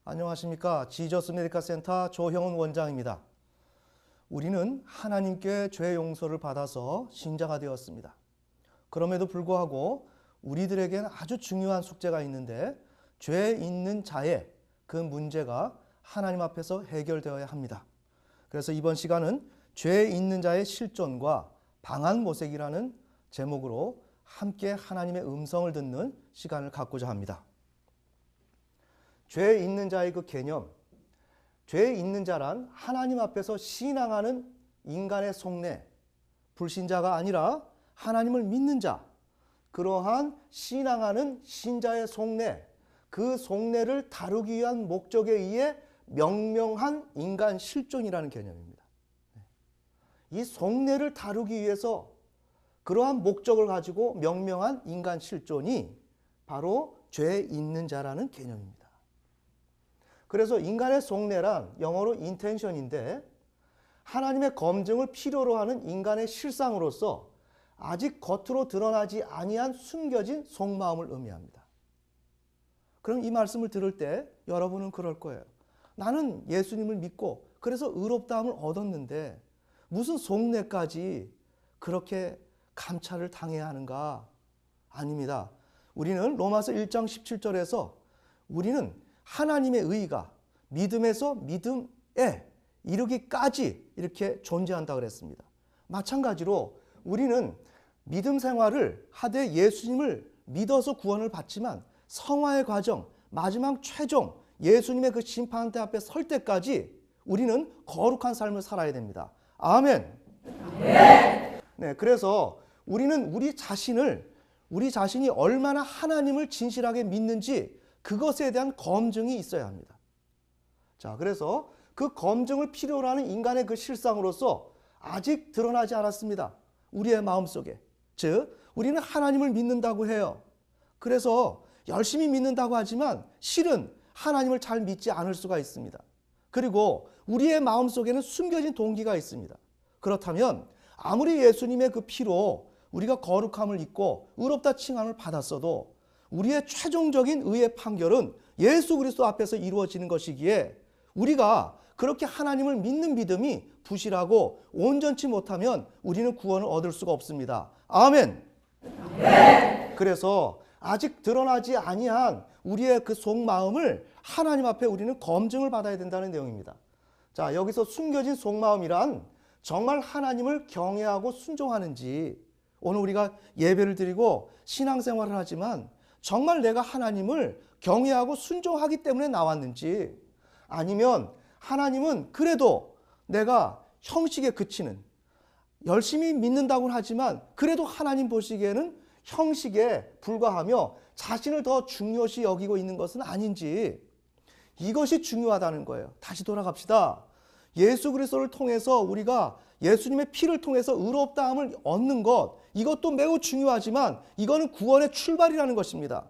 안녕하십니까. 지저스 메디컬 센터 조형훈 원장입니다. 우리는 하나님께 죄 용서를 받아서 신자가 되었습니다. 그럼에도 불구하고 우리들에게는 아주 중요한 숙제가 있는데, 죄 있는 자의 그 문제가 하나님 앞에서 해결되어야 합니다. 그래서 이번 시간은 죄 있는 자의 실존과 방안 모색이라는 제목으로 함께 하나님의 음성을 듣는 시간을 갖고자 합니다. 죄 있는 자의 그 개념, 죄 있는 자란 하나님 앞에서 신앙하는 인간의 속내, 불신자가 아니라 하나님을 믿는 자, 그러한 신앙하는 신자의 속내, 그 속내를 다루기 위한 목적에 의해 명명한 인간 실존이라는 개념입니다. 이 속내를 다루기 위해서 그러한 목적을 가지고 명명한 인간 실존이 바로 죄 있는 자라는 개념입니다. 그래서 인간의 속내란 영어로 intention인데, 하나님의 검증을 필요로 하는 인간의 실상으로서 아직 겉으로 드러나지 아니한 숨겨진 속마음을 의미합니다. 그럼 이 말씀을 들을 때 여러분은 그럴 거예요. 나는 예수님을 믿고 그래서 의롭다함을 얻었는데 무슨 속내까지 그렇게 감찰을 당해야 하는가? 아닙니다. 우리는 로마서 1장 17절에서 우리는 하나님의 의가 믿음에서 믿음에 이르기까지 이렇게 존재한다 그랬습니다. 마찬가지로 우리는 믿음 생활을 하되 예수님을 믿어서 구원을 받지만 성화의 과정, 마지막 최종 예수님의 그 심판대 앞에 설 때까지 우리는 거룩한 삶을 살아야 됩니다. 아멘. 네, 그래서 우리는 우리 자신이 얼마나 하나님을 진실하게 믿는지 그것에 대한 검증이 있어야 합니다. 자, 그래서 그 검증을 필요로 하는 인간의 그 실상으로서 아직 드러나지 않았습니다. 우리의 마음속에. 즉, 우리는 하나님을 믿는다고 해요. 그래서 열심히 믿는다고 하지만 실은 하나님을 잘 믿지 않을 수가 있습니다. 그리고 우리의 마음속에는 숨겨진 동기가 있습니다. 그렇다면 아무리 예수님의 그 피로 우리가 거룩함을 입고 의롭다 칭함을 받았어도 우리의 최종적인 의의 판결은 예수 그리스도 앞에서 이루어지는 것이기에 우리가 그렇게 하나님을 믿는 믿음이 부실하고 온전치 못하면 우리는 구원을 얻을 수가 없습니다. 아멘. 그래서 아직 드러나지 아니한 우리의 그 속마음을 하나님 앞에 우리는 검증을 받아야 된다는 내용입니다. 자, 여기서 숨겨진 속마음이란 정말 하나님을 경외하고 순종하는지, 오늘 우리가 예배를 드리고 신앙생활을 하지만 정말 내가 하나님을 경외하고 순종하기 때문에 나왔는지, 아니면 하나님은 그래도 내가 형식에 그치는, 열심히 믿는다고는 하지만 그래도 하나님 보시기에는 형식에 불과하며 자신을 더 중요시 여기고 있는 것은 아닌지, 이것이 중요하다는 거예요. 다시 돌아갑시다. 예수 그리스도를 통해서 우리가 예수님의 피를 통해서 의롭다함을 얻는 것, 이것도 매우 중요하지만 이거는 구원의 출발이라는 것입니다.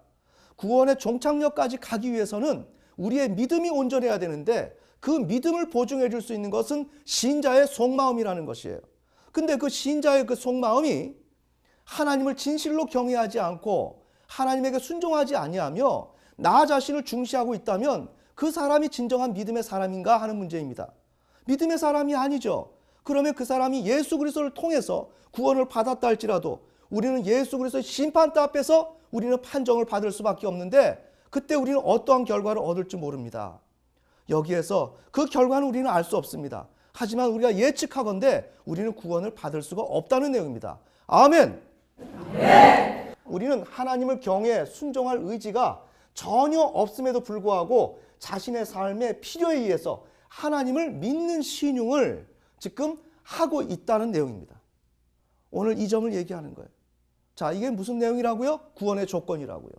구원의 종착역까지 가기 위해서는 우리의 믿음이 온전해야 되는데, 그 믿음을 보증해 줄 수 있는 것은 신자의 속마음이라는 것이에요. 근데 그 신자의 그 속마음이 하나님을 진실로 경외하지 않고 하나님에게 순종하지 아니하며 나 자신을 중시하고 있다면 그 사람이 진정한 믿음의 사람인가 하는 문제입니다. 믿음의 사람이 아니죠. 그러면 그 사람이 예수 그리스도를 통해서 구원을 받았다 할지라도 우리는 예수 그리스도의 심판대 앞에서 우리는 판정을 받을 수밖에 없는데, 그때 우리는 어떠한 결과를 얻을지 모릅니다. 여기에서 그 결과는 우리는 알 수 없습니다. 하지만 우리가 예측하건대 우리는 구원을 받을 수가 없다는 내용입니다. 아멘. 우리는 하나님을 경외 순종할 의지가 전혀 없음에도 불구하고 자신의 삶의 필요에 의해서 하나님을 믿는 신용을 지금 하고 있다는 내용입니다. 오늘 이 점을 얘기하는 거예요. 자, 이게 무슨 내용이라고요? 구원의 조건이라고요.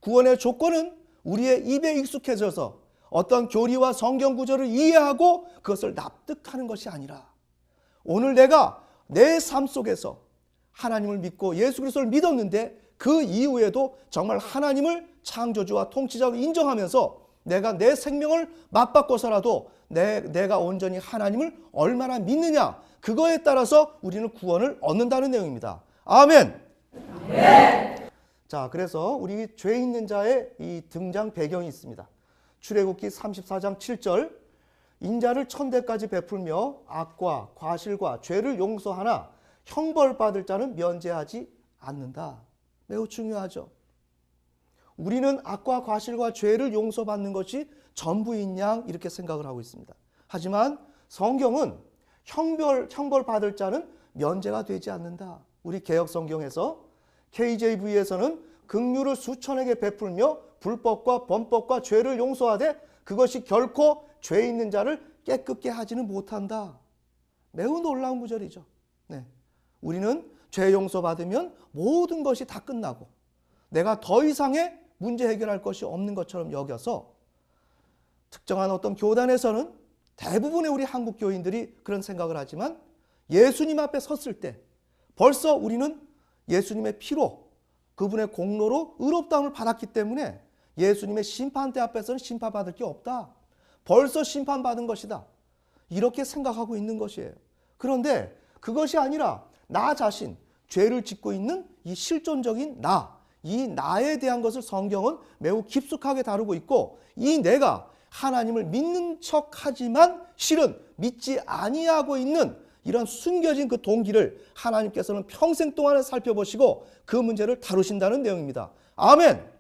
구원의 조건은 우리의 입에 익숙해져서 어떤 교리와 성경 구절을 이해하고 그것을 납득하는 것이 아니라, 오늘 내가 내 삶 속에서 하나님을 믿고 예수 그리스도를 믿었는데 그 이후에도 정말 하나님을 창조주와 통치자로 인정하면서 내가 내 생명을 맞바꿔서라도 내가 온전히 하나님을 얼마나 믿느냐, 그거에 따라서 우리는 구원을 얻는다는 내용입니다. 아멘. 자, 그래서 우리 죄 있는 자의 이 등장 배경이 있습니다. 출애굽기 34장 7절 인자를 천대까지 베풀며 악과 과실과 죄를 용서하나 형벌받을 자는 면제하지 않는다. 매우 중요하죠. 우리는 악과 과실과 죄를 용서받는 것이 전부인 양 이렇게 생각을 하고 있습니다. 하지만 성경은 형벌받을 자는 면제가 되지 않는다. 우리 개역성경에서 KJV에서는 긍휼을 수천에게 베풀며 불법과 범법과 죄를 용서하되 그것이 결코 죄 있는 자를 깨끗게 하지는 못한다. 매우 놀라운 구절이죠. 네. 우리는 죄 용서받으면 모든 것이 다 끝나고 내가 더 이상의 문제 해결할 것이 없는 것처럼 여겨서 특정한 어떤 교단에서는 대부분의 우리 한국 교인들이 그런 생각을 하지만 예수님 앞에 섰을 때 벌써 우리는 예수님의 피로 그분의 공로로 의롭다함을 받았기 때문에 예수님의 심판대 앞에서는 심판받을 게 없다. 벌써 심판받은 것이다. 이렇게 생각하고 있는 것이에요. 그런데 그것이 아니라 나 자신, 죄를 짓고 있는 이 실존적인 나, 이 나에 대한 것을 성경은 매우 깊숙하게 다루고 있고 이 내가 하나님을 믿는 척하지만 실은 믿지 아니하고 있는 이런 숨겨진 그 동기를 하나님께서는 평생 동안에 살펴보시고 그 문제를 다루신다는 내용입니다. 아멘.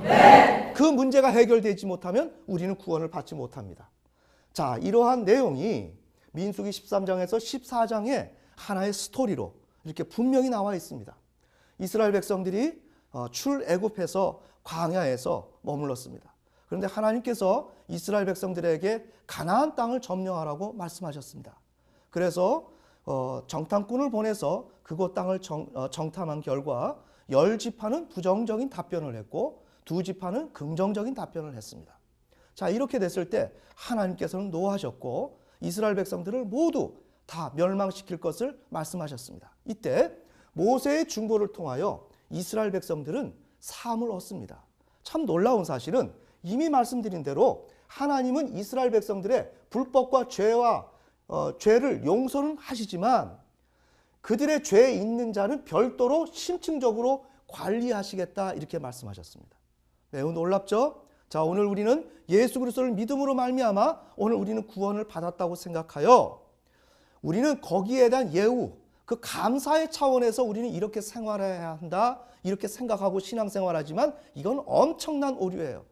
네. 그 문제가 해결되지 못하면 우리는 구원을 받지 못합니다. 자, 이러한 내용이 민수기 13장에서 14장에 하나의 스토리로 이렇게 분명히 나와 있습니다. 이스라엘 백성들이 출애굽해서 광야에서 머물렀습니다. 그런데 하나님께서 이스라엘 백성들에게 가나안 땅을 점령하라고 말씀하셨습니다. 그래서 정탐꾼을 보내서 그곳 땅을 정탐한 결과 10지파는 부정적인 답변을 했고 2지파는 긍정적인 답변을 했습니다. 자, 이렇게 됐을 때 하나님께서는 노하셨고 이스라엘 백성들을 모두 다 멸망시킬 것을 말씀하셨습니다. 이때 모세의 중보를 통하여 이스라엘 백성들은 사함을 얻습니다. 참 놀라운 사실은 이미 말씀드린 대로 하나님은 이스라엘 백성들의 불법과 죄를 용서는 하시지만 그들의 죄 있는 자는 별도로 심층적으로 관리하시겠다 이렇게 말씀하셨습니다. 매우 놀랍죠? 자, 오늘 우리는 예수 그리스도를 믿음으로 말미암아 오늘 우리는 구원을 받았다고 생각하여 우리는 거기에 대한 예우, 그 감사의 차원에서 우리는 이렇게 생활해야 한다 이렇게 생각하고 신앙생활하지만 이건 엄청난 오류예요.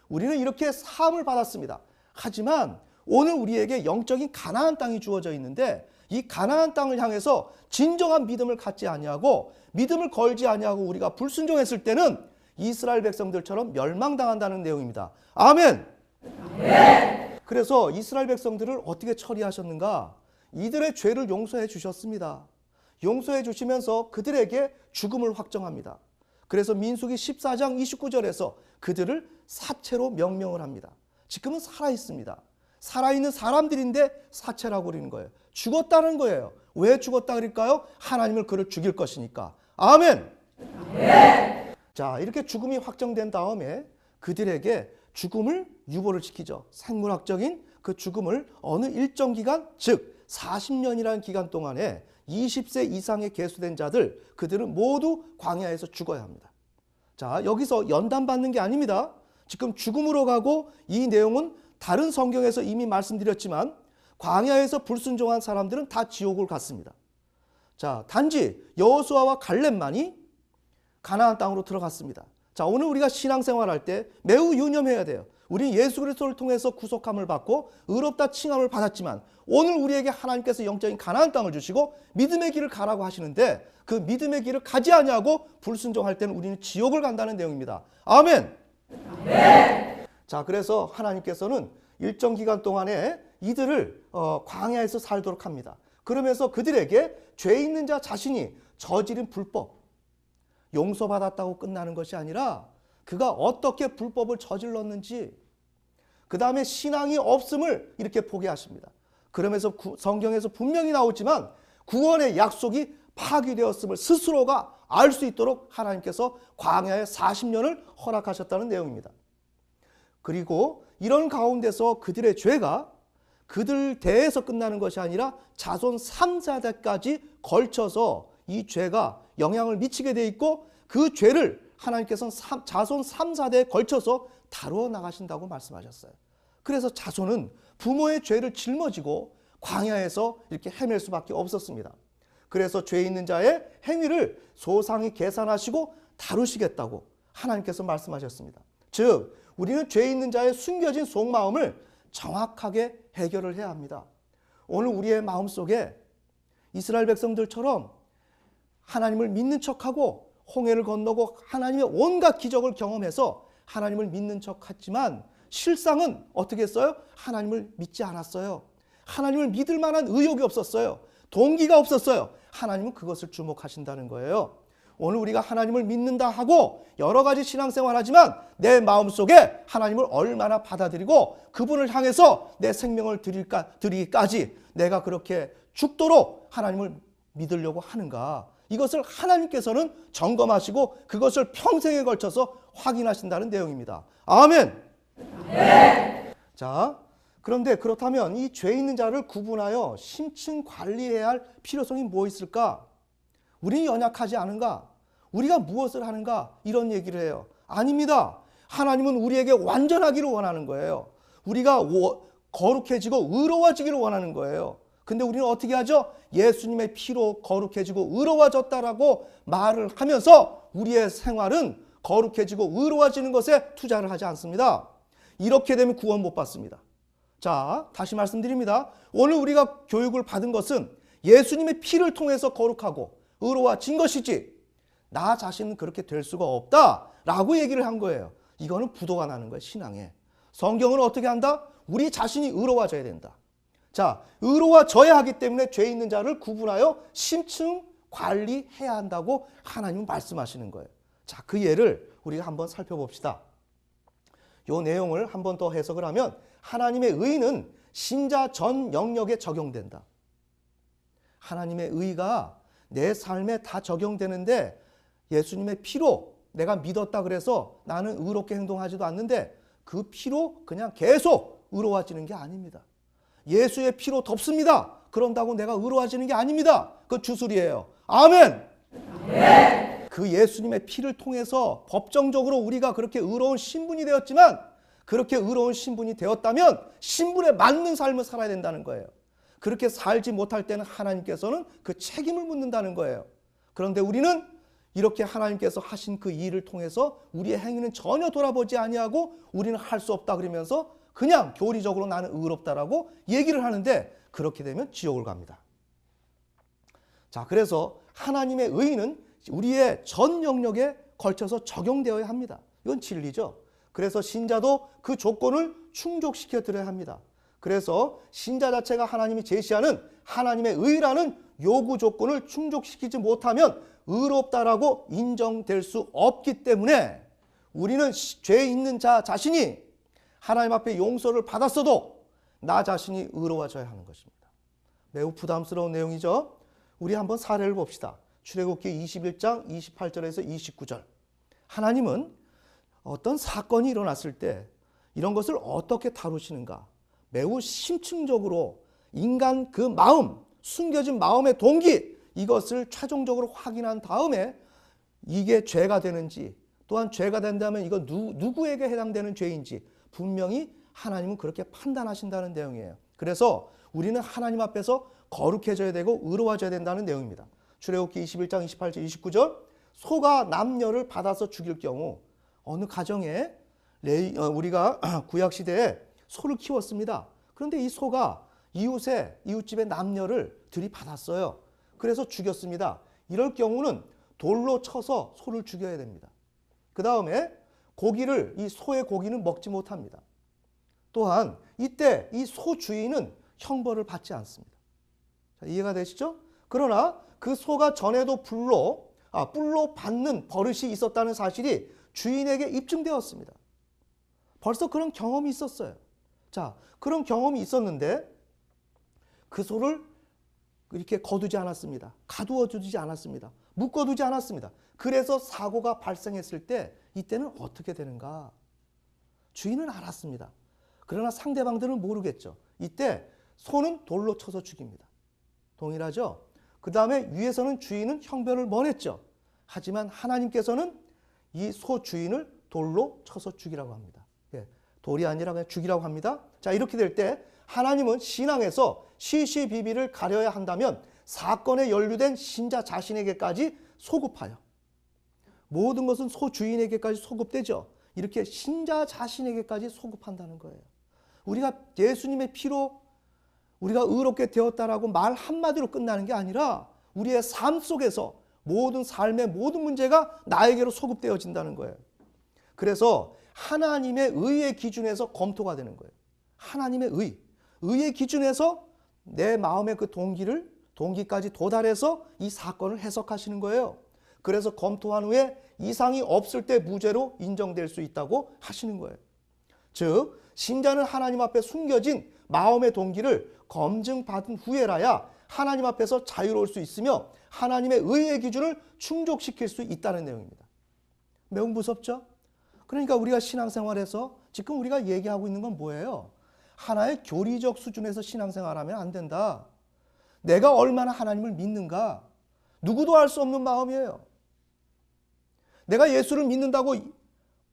우리는 이렇게 사함을 받았습니다. 하지만 오늘 우리에게 영적인 가나안 땅이 주어져 있는데 이 가나안 땅을 향해서 진정한 믿음을 갖지 아니하고 믿음을 걸지 아니하고 우리가 불순종했을 때는 이스라엘 백성들처럼 멸망당한다는 내용입니다. 아멘. 네. 그래서 이스라엘 백성들을 어떻게 처리하셨는가? 이들의 죄를 용서해 주셨습니다. 용서해 주시면서 그들에게 죽음을 확정합니다. 그래서 민수기 14장 29절에서 그들을 사체로 명명을 합니다. 지금은 살아있습니다. 살아있는 사람들인데 사체라고 그러는 거예요. 죽었다는 거예요. 왜 죽었다 그럴까요? 하나님을 그를 죽일 것이니까. 아멘. 네. 자, 이렇게 죽음이 확정된 다음에 그들에게 죽음을 유보를 시키죠. 생물학적인 그 죽음을 어느 일정 기간, 즉 40년이라는 기간 동안에 20세 이상의 계수된 자들, 그들은 모두 광야에서 죽어야 합니다. 자, 여기서 연단받는 게 아닙니다. 지금 죽음으로 가고 이 내용은 다른 성경에서 이미 말씀드렸지만 광야에서 불순종한 사람들은 다 지옥을 갔습니다. 자, 단지 여호수아와 갈렙만이 가나안 땅으로 들어갔습니다. 자, 오늘 우리가 신앙생활할 때 매우 유념해야 돼요. 우리는 예수 그리스도를 통해서 구속함을 받고 의롭다 칭함을 받았지만 오늘 우리에게 하나님께서 영적인 가나안 땅을 주시고 믿음의 길을 가라고 하시는데 그 믿음의 길을 가지 아니하고 불순종할 때는 우리는 지옥을 간다는 내용입니다. 아멘. 네. 자, 그래서 하나님께서는 일정 기간 동안에 이들을 광야에서 살도록 합니다. 그러면서 그들에게 죄 있는 자 자신이 저지른 불법 용서받았다고 끝나는 것이 아니라 그가 어떻게 불법을 저질렀는지 그 다음에 신앙이 없음을 이렇게 보게 하십니다. 그러면서 성경에서 분명히 나오지만 구원의 약속이 파기되었음을 스스로가 알 수 있도록 하나님께서 광야에 40년을 허락하셨다는 내용입니다. 그리고 이런 가운데서 그들의 죄가 그들 대에서 끝나는 것이 아니라 자손 3세대까지 걸쳐서 이 죄가 영향을 미치게 돼 있고 그 죄를 하나님께서는 자손 3, 4대에 걸쳐서 다루어 나가신다고 말씀하셨어요. 그래서 자손은 부모의 죄를 짊어지고 광야에서 이렇게 헤맬 수밖에 없었습니다. 그래서 죄 있는 자의 행위를 소상히 계산하시고 다루시겠다고 하나님께서 말씀하셨습니다. 즉 우리는 죄 있는 자의 숨겨진 속마음을 정확하게 해결을 해야 합니다. 오늘 우리의 마음속에 이스라엘 백성들처럼 하나님을 믿는 척하고 홍해를 건너고 하나님의 온갖 기적을 경험해서 하나님을 믿는 척했지만 실상은 어떻게 했어요? 하나님을 믿지 않았어요. 하나님을 믿을 만한 의욕이 없었어요. 동기가 없었어요. 하나님은 그것을 주목하신다는 거예요. 오늘 우리가 하나님을 믿는다 하고 여러 가지 신앙생활 하지만 내 마음속에 하나님을 얼마나 받아들이고 그분을 향해서 내 생명을 드리기까지 내가 그렇게 죽도록 하나님을 믿으려고 하는가, 이것을 하나님께서는 점검하시고 그것을 평생에 걸쳐서 확인하신다는 내용입니다. 아멘. 네. 자, 그런데 그렇다면 이 죄 있는 자를 구분하여 심층 관리해야 할 필요성이 뭐 있을까? 우리는 연약하지 않은가? 우리가 무엇을 하는가? 이런 얘기를 해요. 아닙니다. 하나님은 우리에게 완전하기를 원하는 거예요. 우리가 거룩해지고 의로워지기를 원하는 거예요. 근데 우리는 어떻게 하죠? 예수님의 피로 거룩해지고 의로워졌다라고 말을 하면서 우리의 생활은 거룩해지고 의로워지는 것에 투자를 하지 않습니다. 이렇게 되면 구원 못 받습니다. 자, 다시 말씀드립니다. 오늘 우리가 교육을 받은 것은 예수님의 피를 통해서 거룩하고 의로워진 것이지 나 자신은 그렇게 될 수가 없다라고 얘기를 한 거예요. 이거는 부도가 나는 거예요, 신앙에. 성경은 어떻게 한다? 우리 자신이 의로워져야 된다. 자, 의로워져야 하기 때문에 죄 있는 자를 구분하여 심층 관리해야 한다고 하나님은 말씀하시는 거예요. 자, 그 예를 우리가 한번 살펴봅시다. 이 내용을 한 번 더 해석을 하면 하나님의 의는 신자 전 영역에 적용된다. 하나님의 의가 내 삶에 다 적용되는데 예수님의 피로 내가 믿었다 그래서 나는 의롭게 행동하지도 않는데 그 피로 그냥 계속 의로워지는 게 아닙니다. 예수의 피로 덮습니다. 그런다고 내가 의로워지는 게 아닙니다. 그 주술이에요. 아멘. 네. 그 예수님의 피를 통해서 법정적으로 우리가 그렇게 의로운 신분이 되었지만 그렇게 의로운 신분이 되었다면 신분에 맞는 삶을 살아야 된다는 거예요. 그렇게 살지 못할 때는 하나님께서는 그 책임을 묻는다는 거예요. 그런데 우리는 이렇게 하나님께서 하신 그 일을 통해서 우리의 행위는 전혀 돌아보지 아니하고 우리는 할 수 없다 그러면서 그냥 교리적으로 나는 의롭다라고 얘기를 하는데 그렇게 되면 지옥을 갑니다. 자, 그래서 하나님의 의는 우리의 전 영역에 걸쳐서 적용되어야 합니다. 이건 진리죠. 그래서 신자도 그 조건을 충족시켜 드려야 합니다. 그래서 신자 자체가 하나님이 제시하는 하나님의 의라는 요구 조건을 충족시키지 못하면 의롭다라고 인정될 수 없기 때문에 우리는 죄 있는 자 자신이 하나님 앞에 용서를 받았어도 나 자신이 의로워져야 하는 것입니다. 매우 부담스러운 내용이죠. 우리 한번 사례를 봅시다. 출애굽기 21장 28절에서 29절. 하나님은 어떤 사건이 일어났을 때 이런 것을 어떻게 다루시는가? 매우 심층적으로 인간 그 마음, 숨겨진 마음의 동기, 이것을 최종적으로 확인한 다음에 이게 죄가 되는지, 또한 죄가 된다면 이거 누구에게 해당되는 죄인지 분명히 하나님은 그렇게 판단하신다는 내용이에요. 그래서 우리는 하나님 앞에서 거룩해져야 되고 의로워져야 된다는 내용입니다. 출애굽기 21장 28절 29절. 소가 남녀를 받아서 죽일 경우 어느 가정에 우리가 구약시대에 소를 키웠습니다. 그런데 이 소가 이웃집의 남녀를 들이받았어요. 그래서 죽였습니다. 이럴 경우는 돌로 쳐서 소를 죽여야 됩니다. 그 다음에 이 소의 고기는 먹지 못합니다. 또한 이때 이 소 주인은 형벌을 받지 않습니다. 자, 이해가 되시죠? 그러나 그 소가 전에도 뿔로 받는 버릇이 있었다는 사실이 주인에게 입증되었습니다. 벌써 그런 경험이 있었어요. 자, 그런 경험이 있었는데 그 소를 이렇게 거두지 않았습니다. 가두어 두지 않았습니다. 묶어두지 않았습니다. 그래서 사고가 발생했을 때 이때는 어떻게 되는가? 주인은 알았습니다. 그러나 상대방들은 모르겠죠. 이때 소는 돌로 쳐서 죽입니다. 동일하죠? 그 다음에 위에서는 주인은 형벌을 면했죠. 하지만 하나님께서는 이 소 주인을 돌로 쳐서 죽이라고 합니다. 돌이 아니라 그냥 죽이라고 합니다. 자, 이렇게 될 때 하나님은 신앙에서 시시비비를 가려야 한다면 사건에 연루된 신자 자신에게까지 소급하여, 모든 것은 소주인에게까지 소급되죠. 이렇게 신자 자신에게까지 소급한다는 거예요. 우리가 예수님의 피로 우리가 의롭게 되었다라고 말 한마디로 끝나는 게 아니라 우리의 삶 속에서 모든 삶의 모든 문제가 나에게로 소급되어진다는 거예요. 그래서 하나님의 의의 기준에서 검토가 되는 거예요. 하나님의 의의 기준에서 내 마음의 그 동기까지 도달해서 이 사건을 해석하시는 거예요. 그래서 검토한 후에 이상이 없을 때 무죄로 인정될 수 있다고 하시는 거예요. 즉, 신자는 하나님 앞에 숨겨진 마음의 동기를 검증받은 후에라야 하나님 앞에서 자유로울 수 있으며 하나님의 의의 기준을 충족시킬 수 있다는 내용입니다. 매우 무섭죠? 그러니까 우리가 신앙생활에서 지금 우리가 얘기하고 있는 건 뭐예요? 하나의 교리적 수준에서 신앙생활하면 안 된다. 내가 얼마나 하나님을 믿는가? 누구도 알 수 없는 마음이에요. 내가 예수를 믿는다고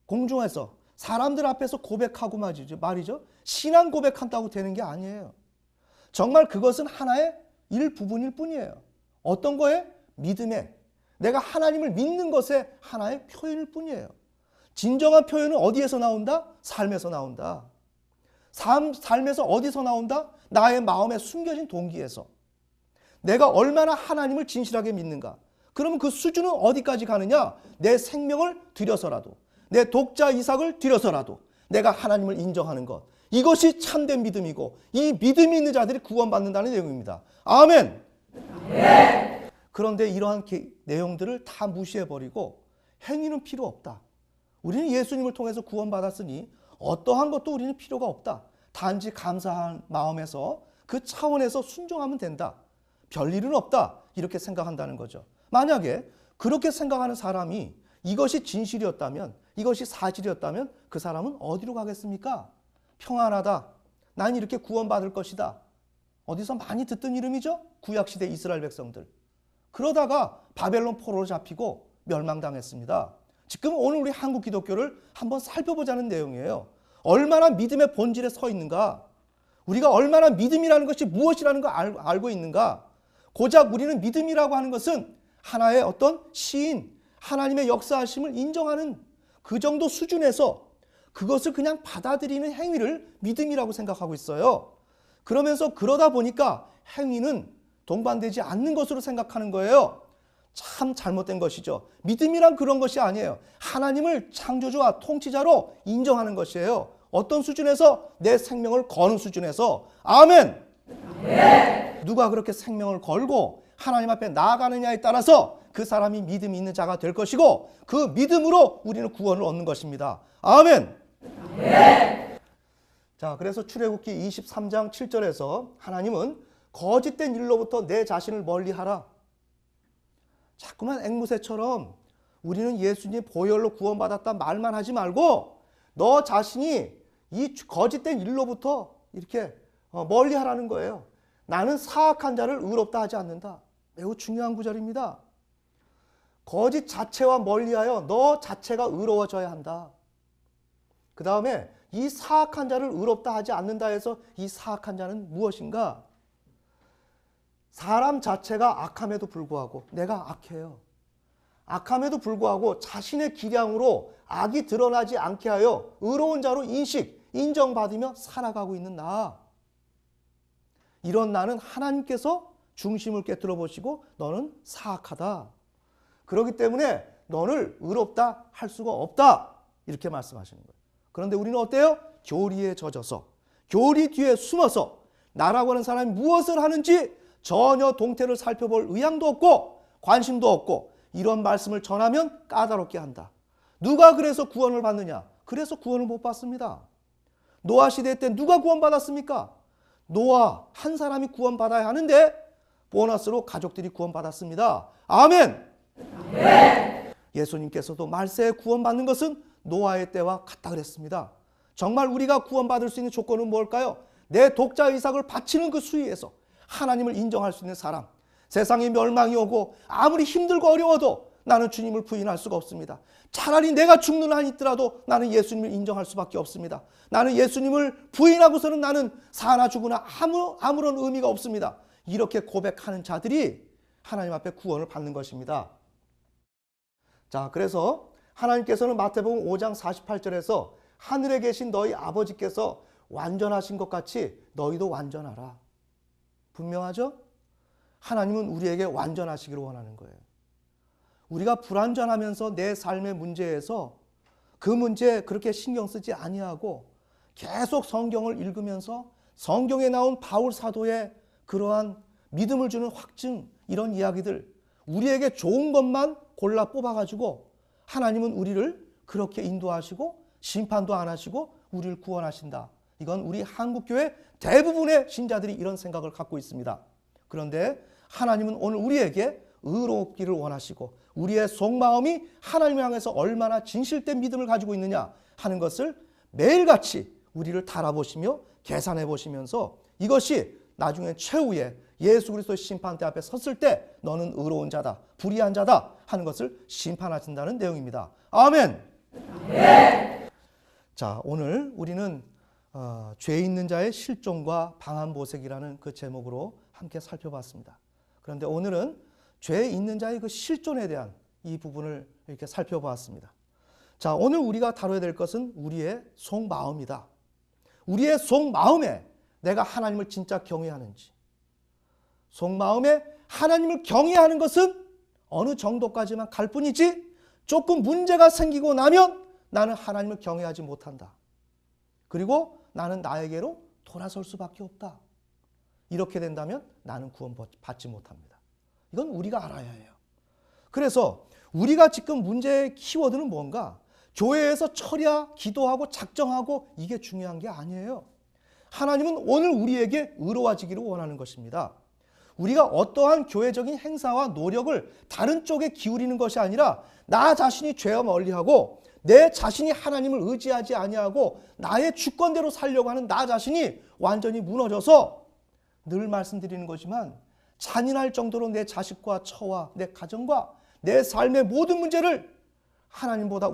공중에서 사람들 앞에서 고백하고 말이죠. 신앙 고백한다고 되는 게 아니에요. 정말 그것은 하나의 일부분일 뿐이에요. 어떤 거에? 믿음에. 내가 하나님을 믿는 것의 하나의 표현일 뿐이에요. 진정한 표현은 어디에서 나온다? 삶에서 나온다. 삶에서 어디서 나온다? 나의 마음에 숨겨진 동기에서. 내가 얼마나 하나님을 진실하게 믿는가? 그러면 그 수준은 어디까지 가느냐? 내 생명을 들여서라도, 내 독자 이삭을 들여서라도 내가 하나님을 인정하는 것. 이것이 참된 믿음이고 이 믿음이 있는 자들이 구원받는다는 내용입니다. 아멘. 네. 그런데 이러한 내용들을 다 무시해버리고 행위는 필요 없다. 우리는 예수님을 통해서 구원받았으니 어떠한 것도 우리는 필요가 없다. 단지 감사한 마음에서 그 차원에서 순종하면 된다. 별일은 없다. 이렇게 생각한다는 거죠. 만약에 그렇게 생각하는 사람이 이것이 진실이었다면, 이것이 사실이었다면 그 사람은 어디로 가겠습니까? 평안하다. 난 이렇게 구원받을 것이다. 어디서 많이 듣던 이름이죠? 구약시대 이스라엘 백성들. 그러다가 바벨론 포로로 잡히고 멸망당했습니다. 지금 오늘 우리 한국 기독교를 한번 살펴보자는 내용이에요. 얼마나 믿음의 본질에 서 있는가? 우리가 얼마나 믿음이라는 것이 무엇이라는 걸 알고 있는가? 고작 우리는 믿음이라고 하는 것은 하나의 어떤 시인, 하나님의 역사하심을 인정하는 그 정도 수준에서 그것을 그냥 받아들이는 행위를 믿음이라고 생각하고 있어요. 그러면서 그러다 보니까 행위는 동반되지 않는 것으로 생각하는 거예요. 참 잘못된 것이죠. 믿음이란 그런 것이 아니에요. 하나님을 창조주와 통치자로 인정하는 것이에요. 어떤 수준에서? 내 생명을 거는 수준에서. 아멘. 네. 누가 그렇게 생명을 걸고 하나님 앞에 나아가느냐에 따라서 그 사람이 믿음이 있는 자가 될 것이고 그 믿음으로 우리는 구원을 얻는 것입니다. 아멘. 네. 자, 그래서 출애굽기 23장 7절에서 하나님은 거짓된 일로부터 내 자신을 멀리하라. 자꾸만 앵무새처럼 우리는 예수님 보혈로 구원받았다 말만 하지 말고 너 자신이 이 거짓된 일로부터 이렇게 멀리하라는 거예요. 나는 사악한 자를 의롭다 하지 않는다. 매우 중요한 구절입니다. 거짓 자체와 멀리하여 너 자체가 의로워져야 한다. 그 다음에 이 사악한 자를 의롭다 하지 않는다 해서 이 사악한 자는 무엇인가? 사람 자체가 악함에도 불구하고 내가 악해요. 악함에도 불구하고 자신의 기량으로 악이 드러나지 않게 하여 의로운 자로 인정받으며 살아가고 있는 나. 이런 나는 하나님께서 중심을 깨뜨려 보시고 너는 사악하다. 그렇기 때문에 너를 의롭다 할 수가 없다. 이렇게 말씀하시는 거예요. 그런데 우리는 어때요? 교리에 젖어서 교리 뒤에 숨어서 나라고 하는 사람이 무엇을 하는지 전혀 동태를 살펴볼 의향도 없고 관심도 없고 이런 말씀을 전하면 까다롭게 한다. 누가 그래서 구원을 받느냐? 그래서 구원을 못 받습니다. 노아 시대 때 누가 구원받았습니까? 노아 한 사람이 구원받아야 하는데 보너스로 가족들이 구원받았습니다. 아멘. 네. 예수님께서도 말세에 구원받는 것은 노아의 때와 같다 그랬습니다. 정말 우리가 구원받을 수 있는 조건은 뭘까요? 내 독자 이삭을 바치는 그 수위에서 하나님을 인정할 수 있는 사람. 세상에 멸망이 오고 아무리 힘들고 어려워도 나는 주님을 부인할 수가 없습니다. 차라리 내가 죽는 한이 있더라도 나는 예수님을 인정할 수밖에 없습니다. 나는 예수님을 부인하고서는 나는 사나 죽으나 아무런 의미가 없습니다. 이렇게 고백하는 자들이 하나님 앞에 구원을 받는 것입니다. 자, 그래서 하나님께서는 마태복음 5장 48절에서 하늘에 계신 너희 아버지께서 완전하신 것 같이 너희도 완전하라. 분명하죠? 하나님은 우리에게 완전하시기를 원하는 거예요. 우리가 불완전하면서 내 삶의 문제에서 그 문제에 그렇게 신경 쓰지 아니하고 계속 성경을 읽으면서 성경에 나온 바울 사도의 그러한 믿음을 주는 확증, 이런 이야기들, 우리에게 좋은 것만 골라 뽑아가지고 하나님은 우리를 그렇게 인도하시고 심판도 안 하시고 우리를 구원하신다. 이건 우리 한국교회 대부분의 신자들이 이런 생각을 갖고 있습니다. 그런데 하나님은 오늘 우리에게 의롭기를 원하시고 우리의 속마음이 하나님을 향해서 얼마나 진실된 믿음을 가지고 있느냐 하는 것을 매일같이 우리를 달아보시며 계산해 보시면서 이것이 나중에 최후의 예수 그리스도의 심판대 앞에 섰을 때 너는 의로운 자다, 불의한 자다 하는 것을 심판하신다는 내용입니다. 아멘. 네. 자, 오늘 우리는 죄 있는 자의 실종과 방한보색이라는 그 제목으로 함께 살펴봤습니다. 그런데 오늘은 죄 있는 자의 그 실존에 대한 이 부분을 이렇게 살펴보았습니다. 자, 오늘 우리가 다뤄야 될 것은 우리의 속마음이다. 우리의 속마음에 내가 하나님을 진짜 경외하는지, 속마음에 하나님을 경외하는 것은 어느 정도까지만 갈 뿐이지 조금 문제가 생기고 나면 나는 하나님을 경외하지 못한다. 그리고 나는 나에게로 돌아설 수밖에 없다. 이렇게 된다면 나는 구원받지 못합니다. 이건 우리가 알아야 해요. 그래서 우리가 지금 문제의 키워드는 뭔가? 교회에서 철야, 기도하고 작정하고 이게 중요한 게 아니에요. 하나님은 오늘 우리에게 의로워지기를 원하는 것입니다. 우리가 어떠한 교회적인 행사와 노력을 다른 쪽에 기울이는 것이 아니라 나 자신이 죄와 멀리하고 내 자신이 하나님을 의지하지 아니하고 나의 주권대로 살려고 하는 나 자신이 완전히 무너져서 늘 말씀드리는 거지만 잔인할 정도로 내 자식과 처와 내 가정과 내 삶의 모든 문제를 하나님보다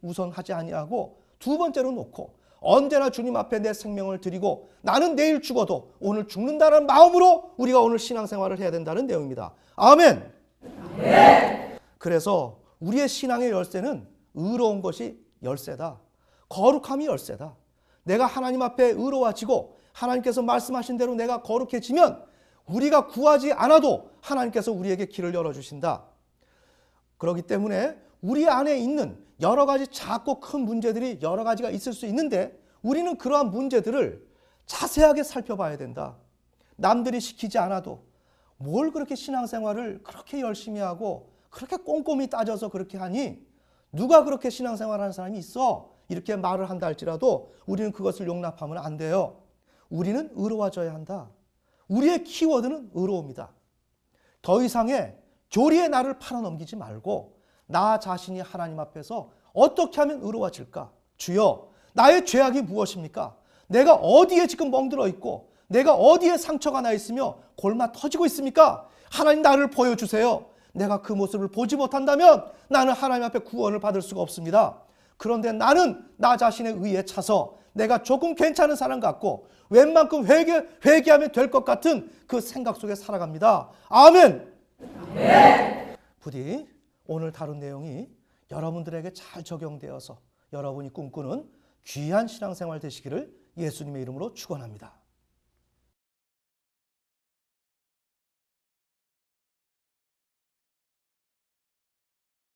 우선하지 아니하고 두 번째로 놓고 언제나 주님 앞에 내 생명을 드리고 나는 내일 죽어도 오늘 죽는다는 마음으로 우리가 오늘 신앙생활을 해야 된다는 내용입니다. 아멘. 네. 그래서 우리의 신앙의 열쇠는 의로운 것이 열쇠다. 거룩함이 열쇠다. 내가 하나님 앞에 의로워지고 하나님께서 말씀하신 대로 내가 거룩해지면 우리가 구하지 않아도 하나님께서 우리에게 길을 열어주신다. 그렇기 때문에 우리 안에 있는 여러 가지 작고 큰 문제들이 여러 가지가 있을 수 있는데 우리는 그러한 문제들을 자세하게 살펴봐야 된다. 남들이 시키지 않아도 뭘 그렇게 신앙생활을 그렇게 열심히 하고 그렇게 꼼꼼히 따져서 그렇게 하니? 누가 그렇게 신앙생활하는 사람이 있어? 이렇게 말을 한다 할지라도 우리는 그것을 용납하면 안 돼요. 우리는 의로워져야 한다. 우리의 키워드는 의로움이다. 더 이상의 교리의 나를 팔아넘기지 말고 나 자신이 하나님 앞에서 어떻게 하면 의로워질까? 주여, 나의 죄악이 무엇입니까? 내가 어디에 지금 멍들어 있고 내가 어디에 상처가 나 있으며 골마 터지고 있습니까? 하나님 나를 보여주세요. 내가 그 모습을 보지 못한다면 나는 하나님 앞에 구원을 받을 수가 없습니다. 그런데 나는 나 자신의 의에 차서 내가 조금 괜찮은 사람 같고 웬만큼 회개하면 될 것 같은 그 생각 속에 살아갑니다. 아멘. 네. 부디 오늘 다룬 내용이 여러분들에게 잘 적용되어서 여러분이 꿈꾸는 귀한 신앙생활 되시기를 예수님의 이름으로 축원합니다.